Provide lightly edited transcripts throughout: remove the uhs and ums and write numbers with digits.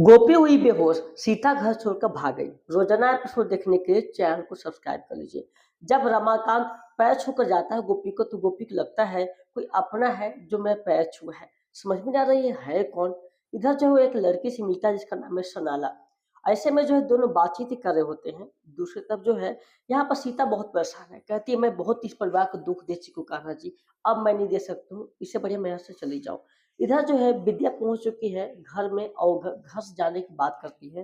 गोपी हुई बेहोश, सीता घर छोड़कर भाग गई। रोजाना एपिसोड देखने के लिए चैनल को सब्सक्राइब कर लीजिए। जब रमाकांत पैर छूकर जाता है गोपी को, तो गोपी को लगता है कोई अपना है जो मैं पैर छुआ है। समझ में नहीं आ रही है कौन। इधर जो है वो एक लड़की से मिलता है जिसका नाम है सनाला। ऐसे में जो है दोनों बातचीत ही कर रहे होते हैं। दूसरी तरफ जो है यहाँ पर सीता बहुत परेशान है। कहती है मैं बहुत इस परिवार को दुख दे चुकी हूँ कान्हा जी, अब मैं नहीं दे सकती हूँ, इससे बढ़िया मैं यहाँ से चली जाऊँ। इधर जो है विद्या पहुंच चुकी है घर में और घर से जाने की बात करती है।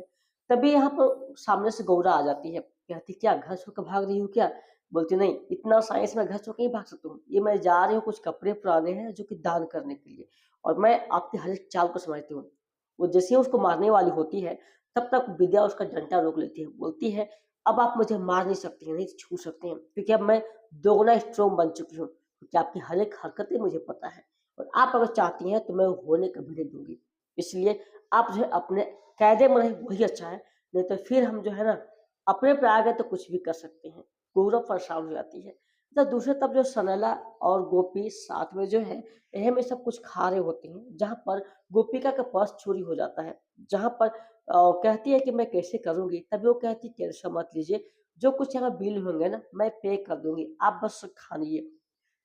तभी यहाँ पर सामने से गौरा आ जाती है। कहती क्या घर छोड़कर भाग रही हूँ क्या? बोलती नहीं, इतना साइंस में घर छोड़ के नहीं भाग सकती हूँ। ये मैं जा रही हूँ, कुछ कपड़े पुराने हैं जो कि दान करने के लिए, और मैं आपकी हर एक चाल को समझती हूँ। वो जैसे ही उसको मारने वाली होती है तब तक विद्या उसका डंडा रोक लेती है। बोलती है अब आप मुझे मार नहीं सकती हैं, नहीं छू सकते हैं, क्योंकि अब मैं दोगुना स्ट्रॉन्ग बन चुकी हूँ, क्योंकि आपकी हर एक हरकतें मुझे पता है, और आप अगर चाहती हैं तो मैं होने कभी नहीं दूंगी। इसलिए आप जो है अपने कायदे में रहे वही अच्छा है, नहीं तो फिर हम जो है ना अपने पे आ गए तो कुछ भी कर सकते हैं। गौरव परेशान हो जाती है। तो दूसरी तरफ जो सनला और गोपी साथ में जो है यह में सब कुछ खा रहे होते हैं, जहाँ पर गोपिका का पर्स चोरी हो जाता है। जहाँ पर कहती है कि मैं कैसे करूंगी, तभी वो कहती टेंशन मत लीजिए, जो कुछ यहाँ बिल होंगे ना मैं पे कर दूंगी, आप बस खा लीजिए।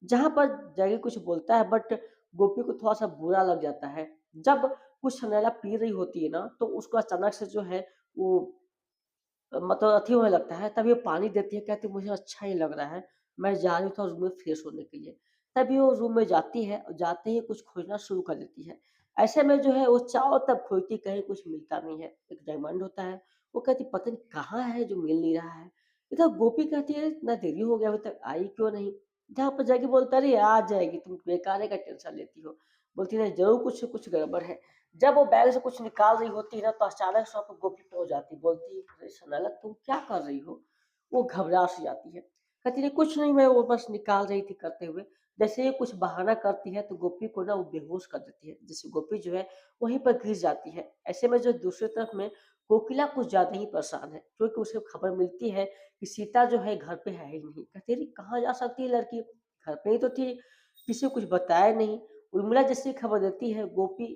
जहाँ पर जैकी कुछ बोलता है बट गोपी को थोड़ा-सा बुरा लग जाता है। जब कुछ सनैला पी रही होती है ना, तो उसको अचानक से जो है वो मतलब अथी होने लगता है, तभी वो पानी देती है, कहती है मुझे अच्छा नहीं लग रहा है, मैं जा रही हूँ थोड़ा रूम में फ्रेश होने के लिए। तभी वो रूम में जाती है और जाते ही कुछ खोजना शुरू कर देती है। ऐसे में जो है वो चारों तरफ खोजती, कहीं कुछ मिलता नहीं है। एक डायमंड होता है, वो कहती पता नहीं कहाँ है जो मिल नहीं रहा है। इधर गोपी कहती है इतना देरी हो गया अभी तक आई क्यों नहीं? जहाँ पर जैकी बोलता है अरे आ जाएगी, तुम बेकार का टेंशन लेती हो। बोलती नहीं ज़रूर कुछ कुछ गड़बड़ है। जब वो बैग से कुछ निकाल रही होती है ना, तो अचानक से वहाँ पे गोपी पहुँच जाती है। बोलती है अरे सनाला तुम क्या कर रही हो? वो घबरा सी जाती है। कहती है कुछ नहीं, मैं वो बस निकाल रही थी करते हुए। जैसे ही कुछ बहाना करती है तो गोपी को ना वो बेहोश कर देती है। जिससे गोपी जो है वहीं पर गिर जाती है। ऐसे में जो दूसरी तरफ में कोकिला कुछ ज़्यादा ही परेशान है, क्योंकि उसे खबर मिलती है कि सीता जो है घर पे है ही नहीं। कहती है अरे कहाँ जा सकती है लड़की? घर पे ही तो थी, किसी को कुछ बताया नहीं। उर्मिला जैसे खबर देती है गोपी,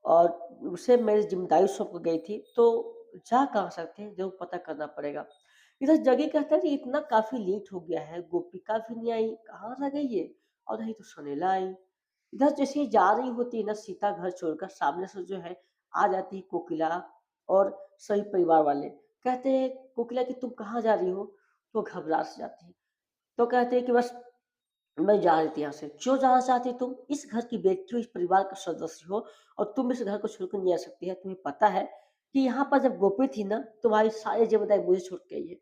और उसे मेरी ज़िम्मेदारी सौंप गई थी, तो जा कहाँ सकते हैं, ज़रूर पता करना पड़ेगा। इधर जग्गी कहता है कि इतना काफ़ी लेट हो गया है, गोपिका भी नहीं आई, कहाँ रह गई ये? और नहीं तो सुनीला आई। इधर जैसे ही जा रही होती है ना सीता घर छोड़कर, सामने से जो है आ जाती है कोकिला और सही परिवार वाले। कहते हैं कोकिला कि तुम कहाँ जा रही हो? तो घबरा सी जाती है। तो कहते हैं कि बस मैं जा रही थी यहाँ से। क्यों जाना चाहती तुम? इस घर की बेटी हो, इस परिवार का सदस्य हो, और तुम इस घर को छोड़कर नहीं आ सकती है। तुम्हें पता है कि यहाँ पर जब गोपी थी ना, तुम्हारी सारी ज़िम्मेदारी मुझे छोड़ के आई है।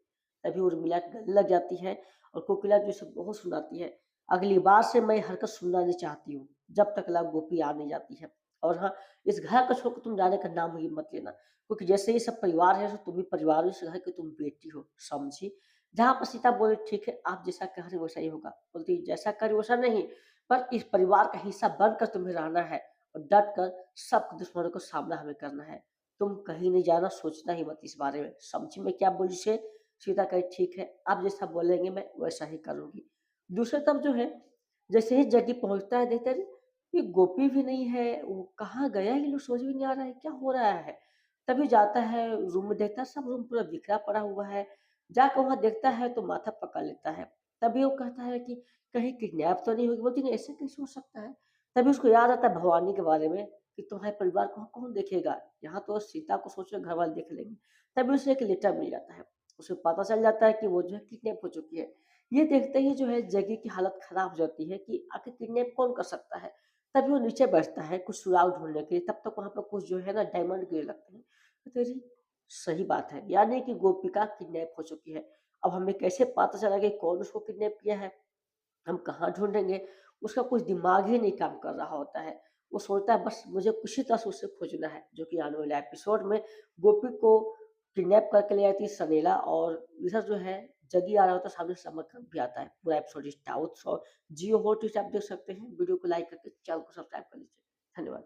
तभी उर्मिला गले लग जाती है और कोकिला जो इसे बहुत सुनाती है। अगली बार से मैं ये हरकत सुनना नहीं चाहती हूँ, जब तक गोपी आ नहीं जाती है। और हाँ, इस घर को छोड़कर तुम जाने का नाम ही मत लेना, क्योंकि जैसे ये सब परिवार है, तो तुम भी परिवार हो, इस घर की तुम बेटी हो, समझी? जहाँ पर सीता बोली ठीक है आप जैसा कह रहे हो वैसा ही होगा। बोलती जैसा कर वैसा नहीं, पर इस परिवार का हिस्सा बनकर तुम्हें रहना है, और डट कर सब दुश्मनों का सामना हमें करना है। तुम कहीं नहीं जाना, सोचना ही मत इस बारे में। समझी मैं क्या बोली से? सीता कही ठीक है आप जैसा बोलेंगे मैं वैसा ही करूँगी। दूसरी तरफ जो है जैसे ही जग्गी पहुँचता है, देखता है अरे! ये गोपी भी नहीं है, वो कहाँ गया ये लोग समझ में नहीं आ रहा है, क्या हो रहा है? तभी जाता है रूम में, देखता है सब रूम पूरा बिखरा पड़ा हुआ है। जाकर वहाँ देखता है तो माथा पकड़ लेता है। तभी वो कहता है कि कहीं किडनैप तो नहीं होगी? बोलती नहीं ऐसे कैसे हो सकता है? तभी उसको याद आता है भवानी के बारे में कि तुम्हारे परिवार को कौन देखेगा? यहाँ तो सीता को सोच रहे घर वाले देख लेंगे। तभी उसे एक लेटर मिल जाता है। उसे पता चल जाता है कि वो जो है किडनैप हो चुकी है। ये देखते ही जो है जग्गी की हालत खराब हो जाती है कि आखिर किडनैप कौन कर सकता है? तभी वो नीचे बैठता है कुछ सुराग ढूँढने के लिए, तब तक वहाँ पर कुछ जो है ना डायमंड गिरने लगते हैं। कहते हैं, "अरे! सही बात है, यानी कि गोपिका किडनैप हो चुकी है। अब हमें कैसे पता चला कि कौन उसको किडनैप किया है? हम कहाँ ढूँढेंगे?" उसका कुछ दिमाग ही नहीं काम कर रहा होता है। वो सोचता है बस मुझे किसी तरह से उसे खोजना है, जो कि आने वाले एपिसोड में गोपी को किडनैप करके ले आती है सनीला, और इधर जो है जग्गी आ रहा होता है, सामने से अमरकांत भी आता है। पूरा एपिसोड स्टाउट्स और जियो हॉट आप देख सकते हैं। वीडियो को लाइक करके चैनल को सब्सक्राइब कर लीजिए। धन्यवाद।